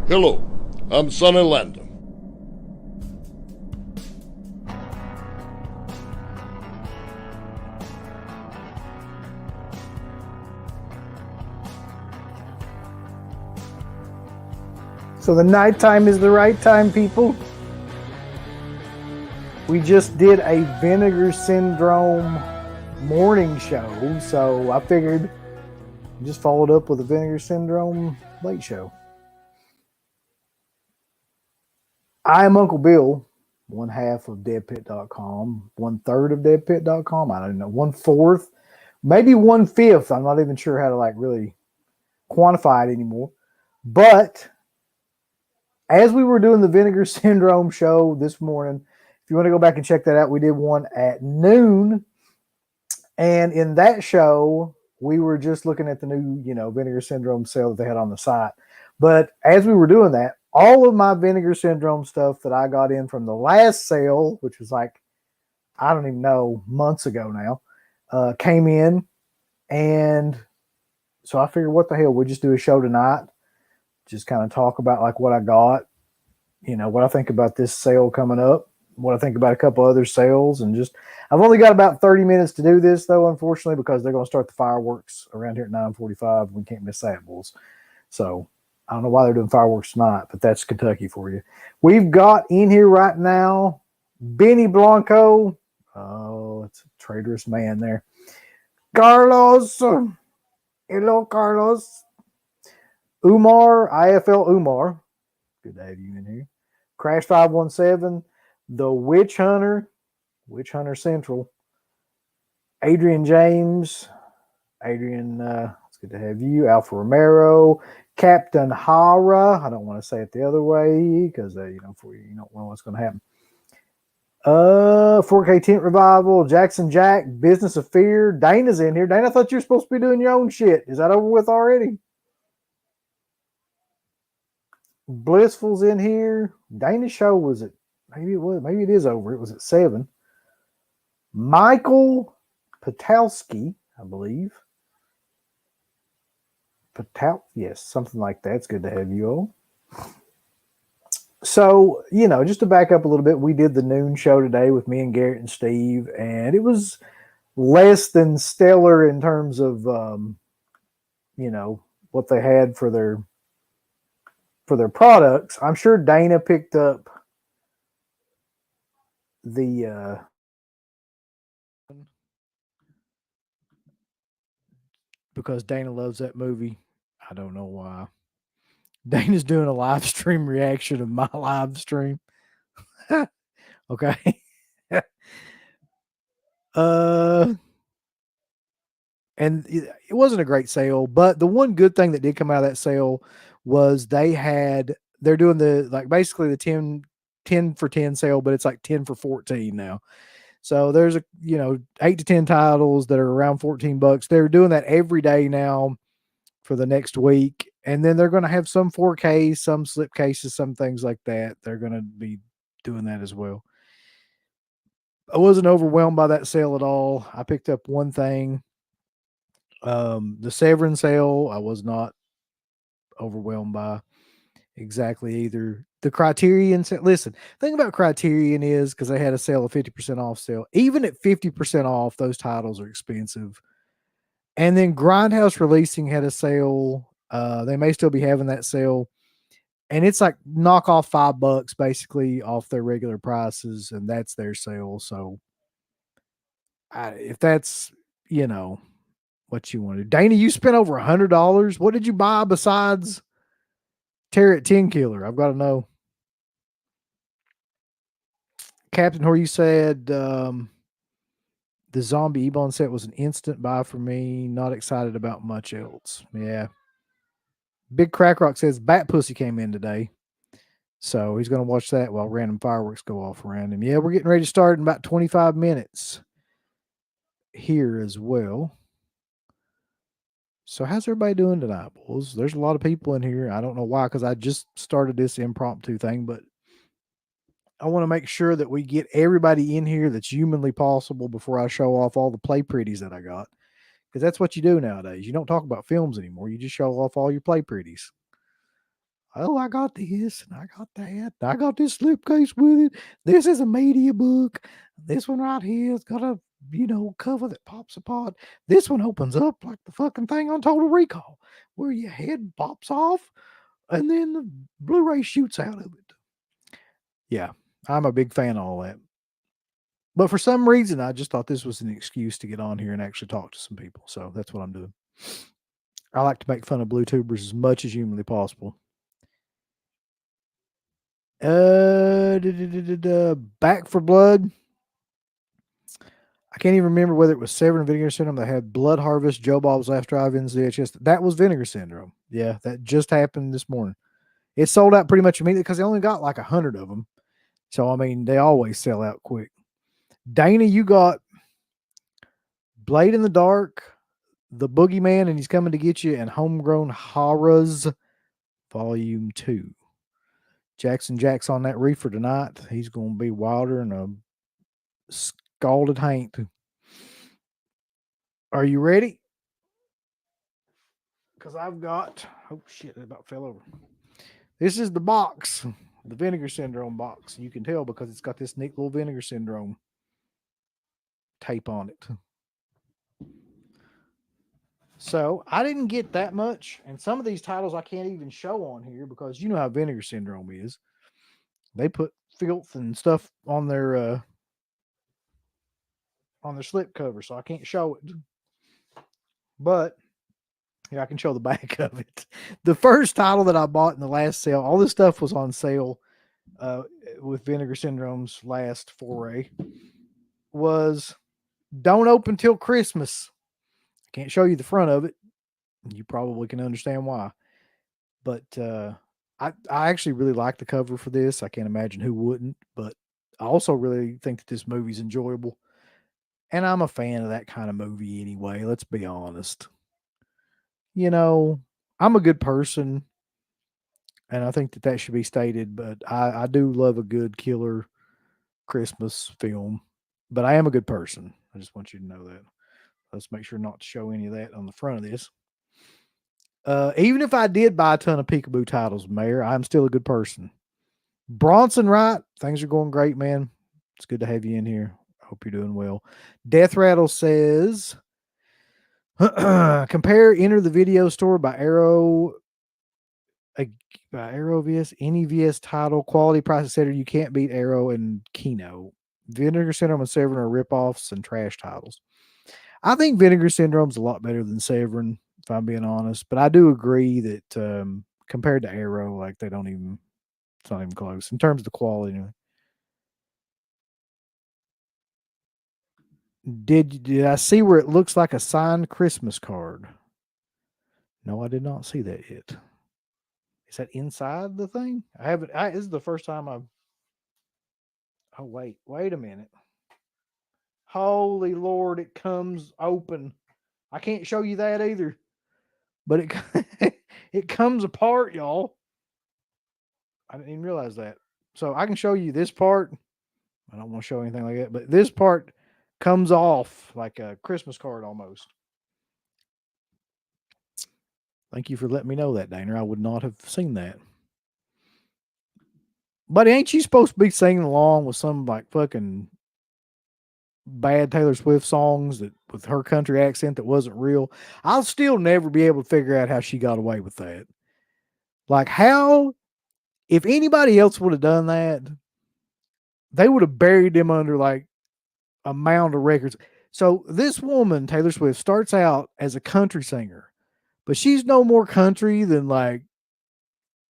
Hello, I'm Sonny Landon. So the nighttime is the right time, people. We just did a Vinegar Syndrome morning show, so I figured just followed up with a Vinegar Syndrome late show. I am Uncle Bill, one half of deadpit.com, 1/3 of deadpit.com. I don't know, 1/4, maybe 1/5. I'm not even sure how to really quantify it anymore. But as we were doing the Vinegar Syndrome show this morning, if you want to go back and check that out, we did one at noon. And in that show, we were just looking at the new, Vinegar Syndrome sale that they had on the site. But as we were doing that, all of my Vinegar Syndrome stuff that I got in from the last sale, which was I don't even know, months ago now, came in. And so I figured, what the hell, we'll just do a show tonight. Just kind of talk about what I got, what I think about this sale coming up, what I think about a couple other sales, and I've only got about 30 minutes to do this, though, unfortunately, because they're going to start the fireworks around here at 9:45. We can't miss that, bulls. So I don't know why they're doing fireworks tonight, but that's Kentucky for you. We've got in here right now Benny Blanco. Oh, it's a traitorous man there. Carlos. Hello, Carlos. Umar, IFL Umar. Good to have you in here. Crash 517. The Witch Hunter Central. Adrian James. Adrian, it's good to have you. Alpha Romero. Captain Hara. I don't want to say it the other way because, you don't know what's going to happen. 4K Tent Revival. Jackson Jack. Business of Fear. Dana's in here. Dana, I thought you were supposed to be doing your own shit. Is that over with already? Blissful's in here. Dana's show was at, maybe it is over. It was at 7. Michael Patalski, I believe. Yes, something like that. It's good to have you all. So, just to back up a little bit, we did the noon show today with me and Garrett and Steve, and it was less than stellar in terms of, what they had for their products. I'm sure Dana picked up the because Dana loves that movie. I don't know why. Dana's doing a live stream reaction of my live stream. Okay. And it wasn't a great sale, but the one good thing that did come out of that sale was they're doing basically the 10 for 10 sale, but it's 10 for 14 now. So there's 8 to 10 titles that are around $14. They're doing that every day now for the next week. And then they're going to have some 4K, some slip cases, some things like that. They're going to be doing that as well. I wasn't overwhelmed by that sale at all. I picked up one thing. The Severin sale, I was not overwhelmed by exactly either. The Criterion sale, listen, the thing about Criterion is because they had a sale of 50% off sale. Even at 50% off, those titles are expensive. And then Grindhouse Releasing had a sale. They may still be having that sale. And it's knock off $5 basically off their regular prices, and that's their sale. So if that's, what you want to do. Dana, you spent over $100. What did you buy besides Terror 10 Killer? I've got to know. Captain Whore, you said the zombie Ebon set was an instant buy for me. Not excited about much else. Yeah. Big Crack Rock says Bat Pussy came in today. So he's going to watch that while random fireworks go off around him. Yeah, we're getting ready to start in about 25 minutes here as well. So how's everybody doing tonight, boys? There's a lot of people in here. I don't know why, because I just started this impromptu thing, but I want to make sure that we get everybody in here that's humanly possible before I show off all the play pretties that I got. Because that's what you do nowadays. You don't talk about films anymore. You just show off all your play pretties. Oh, I got this and I got that. I got this slipcase with it. This is a media book. This one right here has got a, cover that pops apart. This one opens up like the fucking thing on Total Recall, where your head pops off and then the Blu-ray shoots out of it. Yeah, I'm a big fan of all that. But for some reason, I just thought this was an excuse to get on here and actually talk to some people. So that's what I'm doing. I like to make fun of blue tubers as much as humanly possible. Back for Blood. I can't even remember whether it was Severin Vinegar Syndrome that had Blood Harvest, Joe Bob's Last Drive-Ins, VHS. That was Vinegar Syndrome. Yeah, that just happened this morning. It sold out pretty much immediately because they only got like 100 of them. So, I mean, they always sell out quick. Dana, you got Blade in the Dark, The Boogeyman, and He's Coming to Get You, and Homegrown Horrors Volume 2. Jack's on that reefer tonight. He's going to be wilder than a scalded haint. Are you ready? Because I've got, oh shit, it about fell over. This is the box, the Vinegar Syndrome box. You can tell because it's got this neat little Vinegar Syndrome tape on it. So I didn't get that much. And some of these titles I can't even show on here because you know how Vinegar Syndrome is. They put filth and stuff on their slip cover, so I can't show it. But here I can show the back of it. The first title that I bought in the last sale, all this stuff was on sale with Vinegar Syndrome's last foray, was Don't Open Till Christmas. I can't show you the front of it. You probably can understand why. But I actually really like the cover for this. I can't imagine who wouldn't. But I also really think that this movie's enjoyable. And I'm a fan of that kind of movie anyway. Let's be honest. You know, I'm a good person. And I think that should be stated. But I do love a good killer Christmas film. But I am a good person. I just want you to know that. Let's make sure not to show any of that on the front of this. Even if I did buy a ton of Peekaboo titles, Mayor, I'm still a good person. Bronson Wright, things are going great, man. It's good to have you in here. Hope you're doing well. Death Rattle says, compare Enter the Video Store by Arrow VS, any VS title, quality, price, etc. You can't beat Arrow and Kino. Vinegar Syndrome and Severin are ripoffs and trash titles. I think Vinegar Syndrome's a lot better than Severin, if I'm being honest. But I do agree that compared to Arrow, like it's not even close in terms of the quality. Anyway. Did I see where it looks like a signed Christmas card? No, I did not see that yet. Is that inside the thing? I haven't. This is the first time I've. Oh wait a minute. Holy Lord, it comes open. I can't show you that either. But it comes apart, y'all. I didn't even realize that. So I can show you this part. I don't want to show anything like that, but this part comes off like a Christmas card almost. Thank you for letting me know that, Dana. I would not have seen that. But ain't you supposed to be singing along with some like fucking bad Taylor Swift songs that with her country accent that wasn't real? I'll still never be able to figure out how she got away with that. Like how, if anybody else would have done that, they would have buried them under like a mound of records. So this woman, Taylor Swift, starts out as a country singer, but she's no more country than like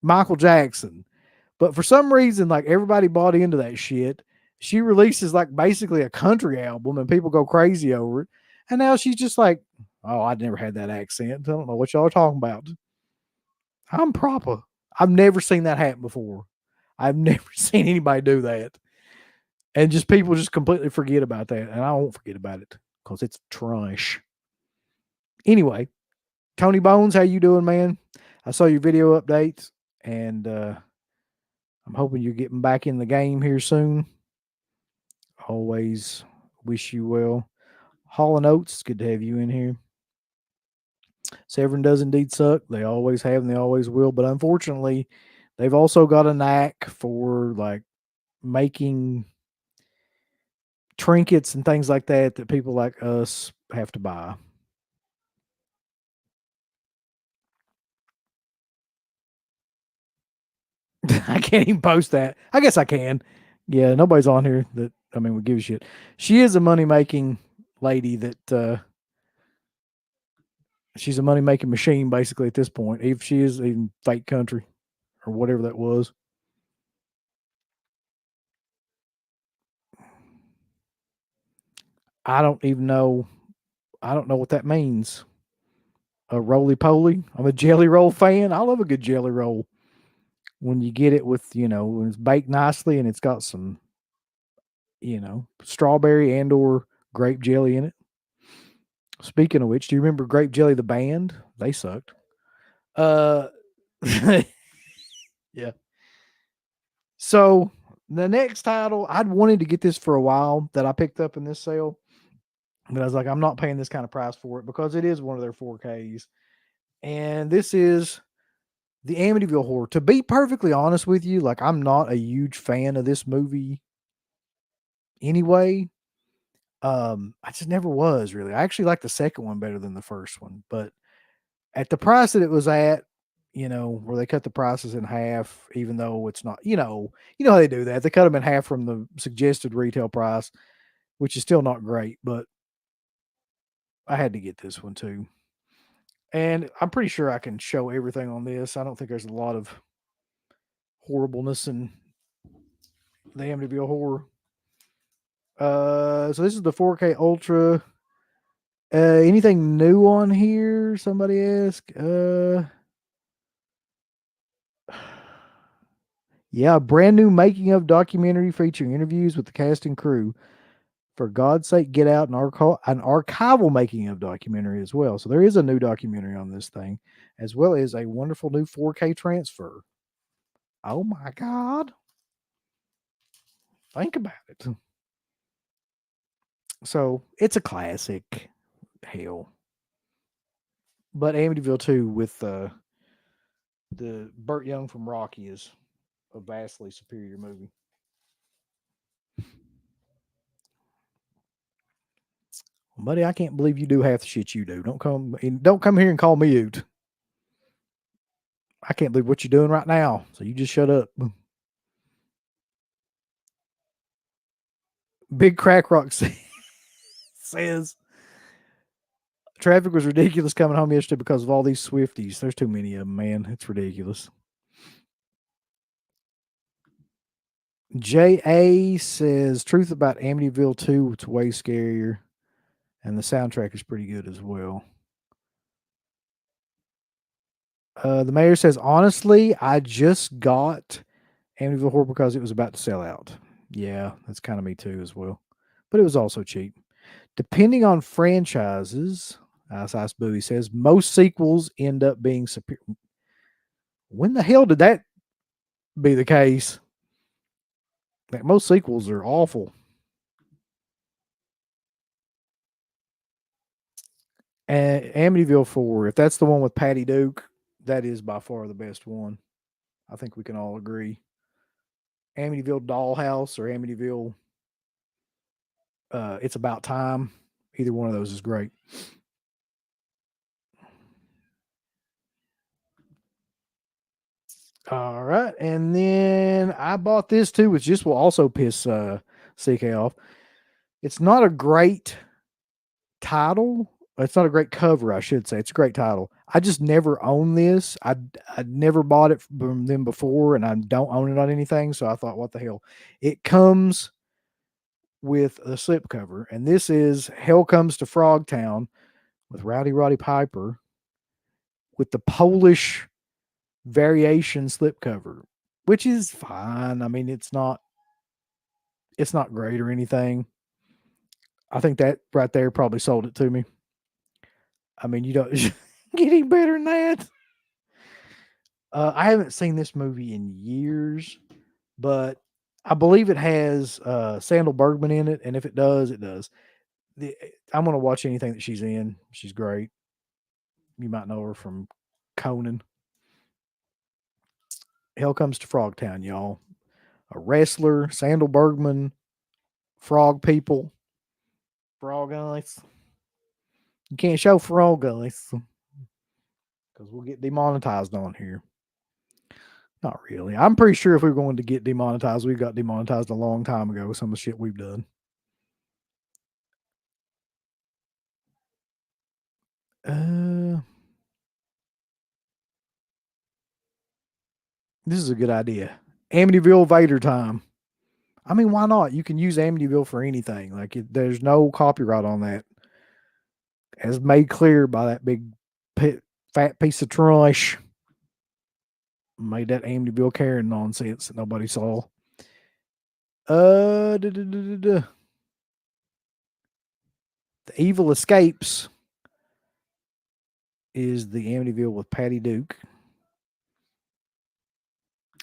Michael Jackson. But for some reason, like everybody bought into that shit. She releases like basically a country album and people go crazy over it. And now she's just like, oh, I never had that accent. I don't know what y'all are talking about. I'm proper. I've never seen that happen before. I've never seen anybody do that. And just people just completely forget about that. And I won't forget about it because it's trash. Anyway, Tony Bones, how you doing, man? I saw your video updates and I'm hoping you're getting back in the game here soon. Always wish you well. Hall and Oates, it's good to have you in here. Severn does indeed suck. They always have and they always will. But unfortunately, they've also got a knack for like making trinkets and things like that that people like us have to buy. I can't even post that. I guess I can. Yeah, nobody's on here that would give a shit. She is a money making lady that she's a money making machine basically at this point. If she is in fake country or whatever that was. I don't even know. I don't know what that means. A roly poly. I'm a jelly roll fan. I love a good jelly roll. When you get it with, when it's baked nicely and it's got some, strawberry and or grape jelly in it. Speaking of which, do you remember Grape Jelly the band? They sucked. Uh yeah. So the next title, I'd wanted to get this for a while that I picked up in this sale. But I was like, I'm not paying this kind of price for it because it is one of their 4Ks. And this is the Amityville Horror. To be perfectly honest with you, like I'm not a huge fan of this movie anyway. I just never was really. I actually like the second one better than the first one, but at the price that it was at, where they cut the prices in half, even though it's not, how they do that. They cut them in half from the suggested retail price, which is still not great, but I had to get this one too. And I'm pretty sure I can show everything on this. I don't think there's a lot of horribleness in the Amityville Horror. So this is the 4K Ultra. Anything new on here? Somebody asked. Yeah, brand new making of documentary featuring interviews with the cast and crew. For God's sake, get out an archival making of documentary as well. So there is a new documentary on this thing, as well as a wonderful new 4K transfer. Oh my God. Think about it. So it's a classic. Hell. But Amityville 2 with the Burt Young from Rocky is a vastly superior movie. Buddy, I can't believe you do half the shit you do. Don't come here and call me out. I can't believe what you're doing right now. So you just shut up. Big Crack Rock says traffic was ridiculous coming home yesterday because of all these Swifties. There's too many of them, man. It's ridiculous. J.A. says truth about Amityville 2. It's way scarier. And the soundtrack is pretty good as well. The mayor says, honestly, I just got Amityville Horror because it was about to sell out. Yeah, that's kind of me too as well. But it was also cheap. Depending on franchises, Ice Booey says, most sequels end up being superior. When the hell did that be the case? Like, most sequels are awful. And Amityville 4, if that's the one with Patty Duke, that is by far the best one. I think we can all agree. Amityville Dollhouse or Amityville It's About Time. Either one of those is great. All right. And then I bought this too, which just will also piss CK off. It's not a great title. It's not a great cover, I should say. It's a great title. I just never owned this. I'd never bought it from them before, and I don't own it on anything. So I thought, what the hell? It comes with a slipcover, and this is Hell Comes to Frogtown with Rowdy Roddy Piper with the Polish variation slipcover, which is fine. I mean, it's not great or anything. I think that right there probably sold it to me. I mean, you don't get any better than that. I haven't seen this movie in years, but I believe it has Sandal Bergman in it, and if it does, it does. I'm gonna watch anything that she's in. She's great. You might know her from Conan. Hell Comes to Frogtown, y'all. A wrestler, Sandal Bergman, frog people, frog eyes. You can't show frog eyes because we'll get demonetized on here. Not really. I'm pretty sure if we were going to get demonetized, we got demonetized a long time ago with some of the shit we've done. This is a good idea. Amityville Vader time. I mean, why not? You can use Amityville for anything. Like, there's no copyright on that. As made clear by that big fat piece of trash. Made that Amityville Karen nonsense that nobody saw. The Evil Escapes is the Amityville with Patty Duke.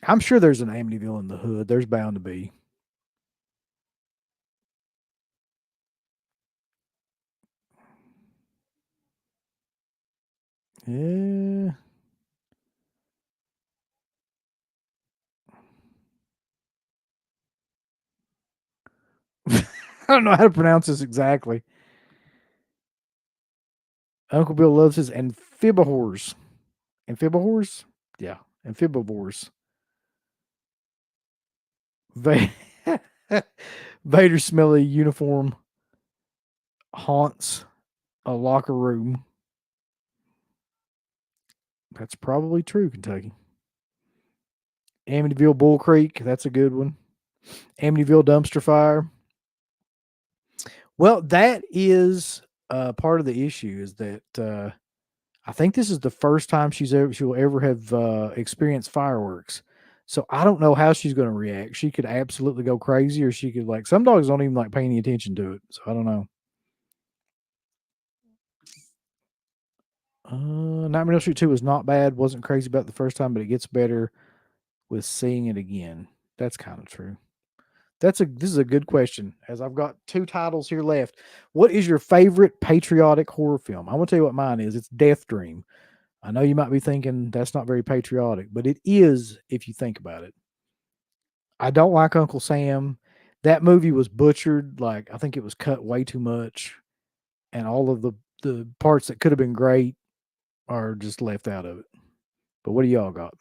I'm sure there's an Amityville in the hood. There's bound to be. Yeah. I don't know how to pronounce this exactly. Uncle Bill loves his amphibivores. Amphibivores? Yeah, amphibivores. Vader's smelly uniform haunts a locker room. That's probably true, Kentucky. Amityville Bull Creek, that's a good one. Amityville Dumpster Fire. Well, that is part of the issue is that I think this is the first time she'll ever have experienced fireworks. So I don't know how she's going to react. She could absolutely go crazy, or she could some dogs don't even like pay any attention to it. So I don't know. Nightmare on Elm Street 2 was not bad. Wasn't crazy about the first time, but it gets better with seeing it again. That's kind of true. This is a good question, as I've got 2 titles here left. What is your favorite patriotic horror film? I'm going to tell you what mine is. It's Death Dream. I know you might be thinking that's not very patriotic, but it is if you think about it. I don't like Uncle Sam. That movie was butchered. Like, I think it was cut way too much, and all of the parts that could have been great are just left out of it. But what do y'all got?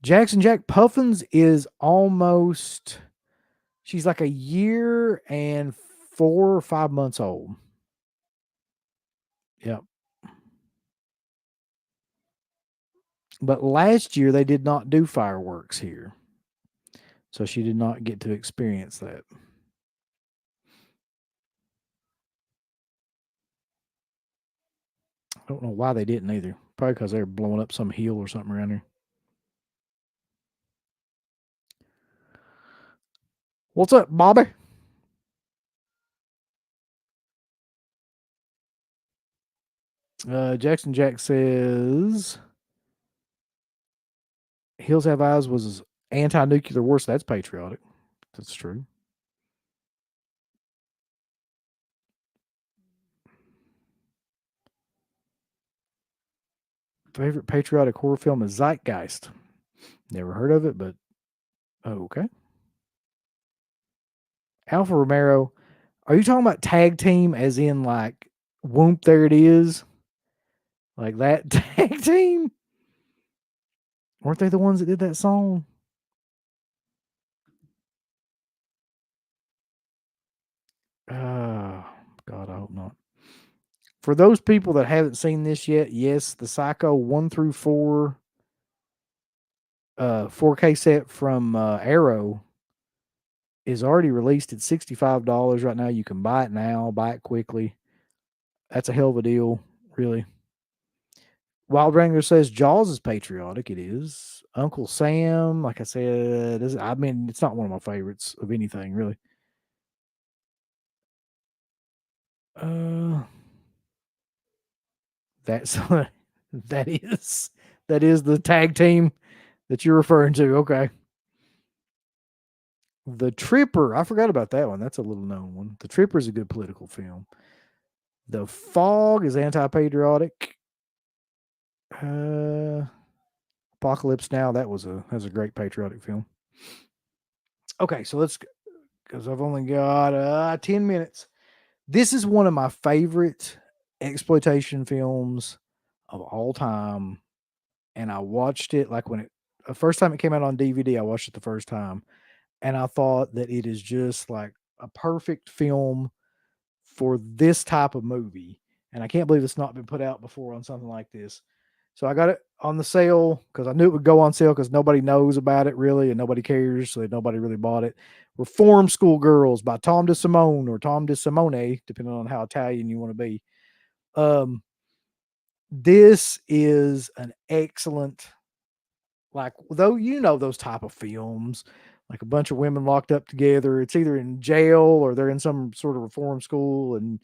Jackson Jack Puffins is almost, she's like a year and 4 or 5 months old. Yep. But last year they did not do fireworks here. So she did not get to experience that. I don't know why they didn't either. Probably because they were blowing up some hill or something around here. What's up, Bobby? Jackson Jack says Hills Have Eyes was anti-nuclear war, so that's patriotic. That's true. Favorite patriotic horror film is Zeitgeist. Never heard of it, but okay. Alpha Romero, are you talking about tag team as in like whoop, there it is? Like that tag team? Weren't they the ones that did that song? Oh, God, I hope not. For those people that haven't seen this yet, yes, the Psycho 1 through 4 4K set from Arrow is already released at $65 right now. You can buy it now, buy it quickly. That's a hell of a deal, really. Wild Wrangler says Jaws is patriotic. It is. Uncle Sam, like I said, I mean, it's not one of my favorites of anything, really. That's that is the tag team that you're referring to. Okay. The Tripper. I forgot about that one. That's a little known one. The Tripper is a good political film. The Fog is anti-patriotic. Apocalypse Now. Has a great patriotic film. Okay, so let's, because I've only got 10 minutes. This is one of my favorite exploitation films of all time. And I watched it like when the first time it came out on DVD, I watched it the first time. And I thought that it is just like a perfect film for this type of movie. And I can't believe it's not been put out before on something like this. So I got it on the sale because I knew it would go on sale because nobody knows about it really and nobody cares. So nobody really bought it. Reform School Girls by Tom DeSimone or Tom DeSimone, depending on how Italian you want to be. This is an excellent, like, though, those type of films, like a bunch of women locked up together. It's either in jail or they're in some sort of reform school and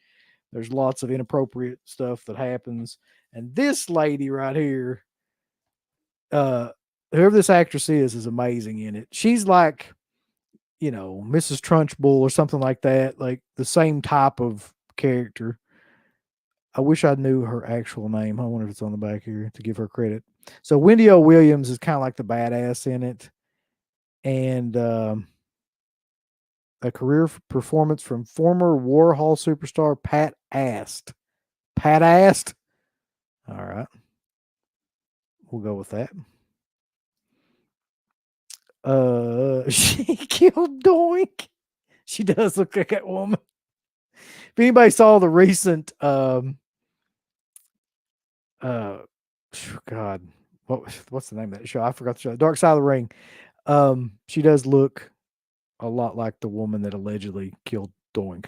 there's lots of inappropriate stuff that happens. And this lady right here, whoever this actress is amazing in it. She's like, Mrs. Trunchbull or something like that, like the same type of character. I wish I knew her actual name. I wonder if it's on the back here to give her credit. So Wendy O. Williams is kind of like the badass in it. And a career performance from former Warhol superstar Pat Ast. Pat Ast? All right. We'll go with that. She killed Doink. She does look like that woman. If anybody saw the recent God, what's the name of that show? I forgot the show. Dark Side of the Ring. She does look a lot like the woman that allegedly killed Doink.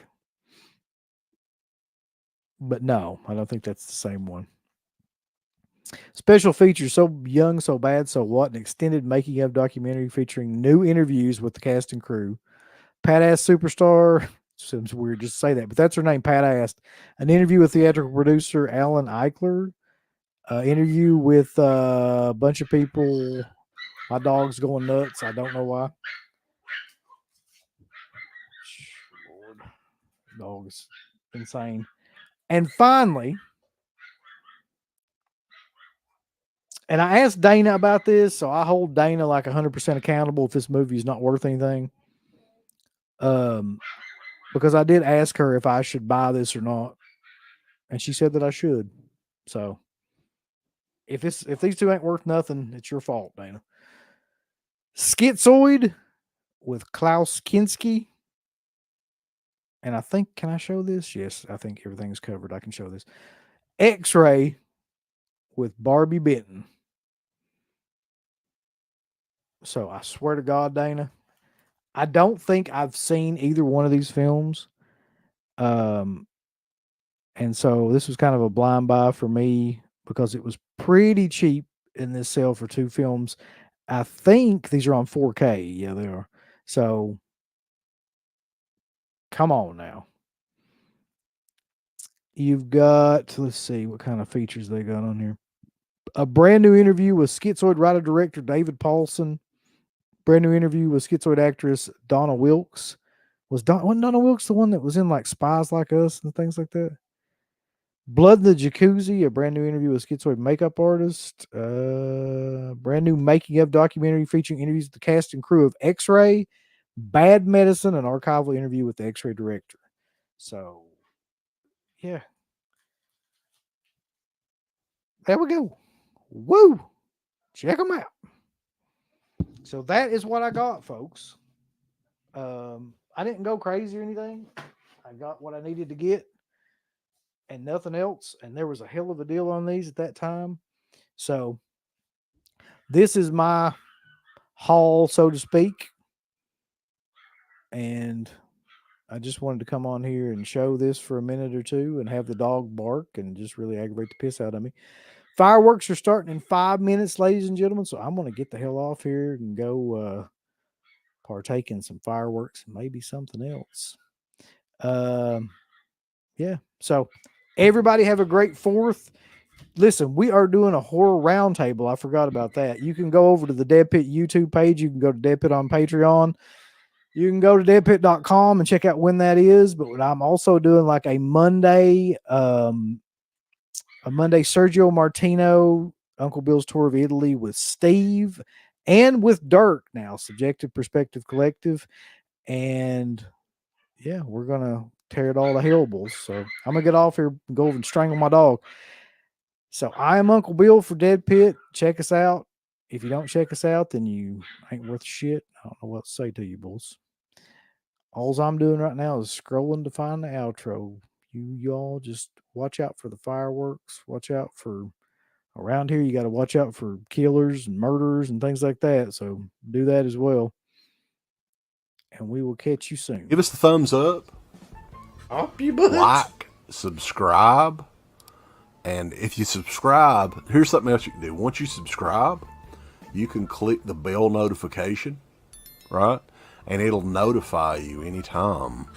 But no, I don't think that's the same one. Special features: So Young, So Bad, So What? An extended making of documentary featuring new interviews with the cast and crew. Pat Ast Superstar. Seems weird just to say that, but that's her name, Pat Ast. An interview with theatrical producer Alan Eichler. Interview with a bunch of people. My dog's going nuts. I don't know why. Lord, dog's insane. And finally, and I asked Dana about this, so I hold Dana like 100% accountable if this movie is not worth anything. Because I did ask her if I should buy this or not, and she said that I should. So if these two ain't worth nothing, it's your fault, Dana. Schizoid with Klaus Kinski. And I think, can I show this? Yes, I think everything's covered. I can show this. X-Ray with Barbie Benton. So I swear to God, Dana, I don't think I've seen either one of these films. And so this was kind of a blind buy for me because it was pretty cheap in this sale for two films. I think these are on 4K. Yeah, they are. So come on now. You've got, let's see what kind of features they got on here. A brand new interview with Schizoid writer-director David Paulson. Brand new interview with Schizoid actress Donna Wilkes. Wasn't Donna Wilkes the one that was in like Spies Like Us and things like that? Blood in the Jacuzzi, a brand new interview with Schizoid makeup artist. Brand new making of documentary featuring interviews with the cast and crew of X-Ray, Bad Medicine, an archival interview with the X-Ray director. So, yeah. There we go. Woo! Check them out. So that is what I got, folks. I didn't go crazy or anything. I got what I needed to get and nothing else. And there was a hell of a deal on these at that time. So this is my haul, so to speak. And I just wanted to come on here and show this for a minute or two and have the dog bark and just really aggravate the piss out of me. Fireworks are starting in 5 minutes, ladies and gentlemen. So I'm going to get the hell off here and go partake in some fireworks and maybe something else. Yeah. So everybody have a great 4th. Listen, we are doing a horror roundtable. I forgot about that. You can go over to the Dead Pit YouTube page. You can go to Dead Pit on Patreon. You can go to deadpit.com and check out when that is. But I'm also doing like a Monday Sergio Martino, Uncle Bill's Tour of Italy with Steve and with Dirk now, Subjective Perspective Collective. And yeah, we're going to tear it all to hellbles. So I'm going to get off here and go over and strangle my dog. So I am Uncle Bill for Dead Pit. Check us out. If you don't check us out, then you ain't worth shit. I don't know what to say to you, boys. All I'm doing right now is scrolling to find the outro. Y'all just watch out for the fireworks. Watch out for around here. You got to watch out for killers and murderers and things like that. So do that as well. And we will catch you soon. Give us the thumbs up. Up you butt. Like, subscribe. And if you subscribe, here's something else you can do. Once you subscribe, you can click the bell notification, right? And it'll notify you anytime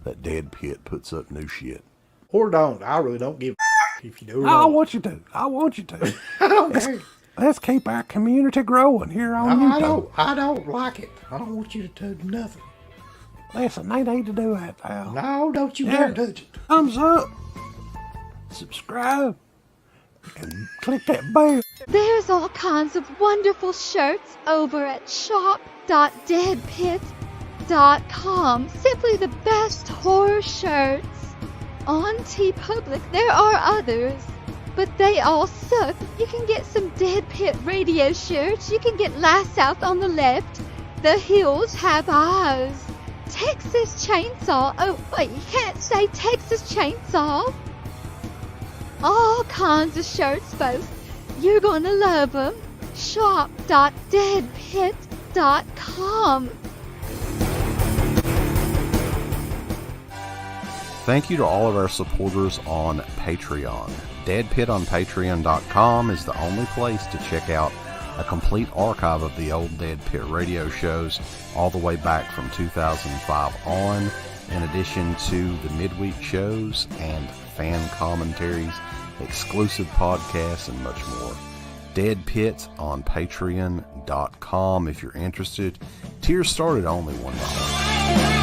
that Dead Pit puts up new shit. Or don't. I really don't give a if you do. I want you to. I want you to. I don't care. Let's keep our community growing here on YouTube. I don't like it. I don't want you to do nothing. Listen, they need to do that, pal. No, don't you dare touch it. Thumbs up. Subscribe. And click that bell. There's all kinds of wonderful shirts over at shop.deadpit.com. Simply the best horror shirts. On TeePublic, there are others, but they all suck. You can get some Dead Pit radio shirts. You can get Last South on the Left. The Hills Have Eyes. Texas Chainsaw. Oh, wait, you can't say Texas Chainsaw. All kinds of shirts, folks. You're gonna love them. Shop.deadpit.com. Thank you to all of our supporters on Patreon. Dead Pit on Patreon.com is the only place to check out a complete archive of the old Dead Pit radio shows all the way back from 2005 on, in addition to the midweek shows and fan commentaries, exclusive podcasts, and much more. Dead Pit on Patreon.com if you're interested. Tiers start at only $1.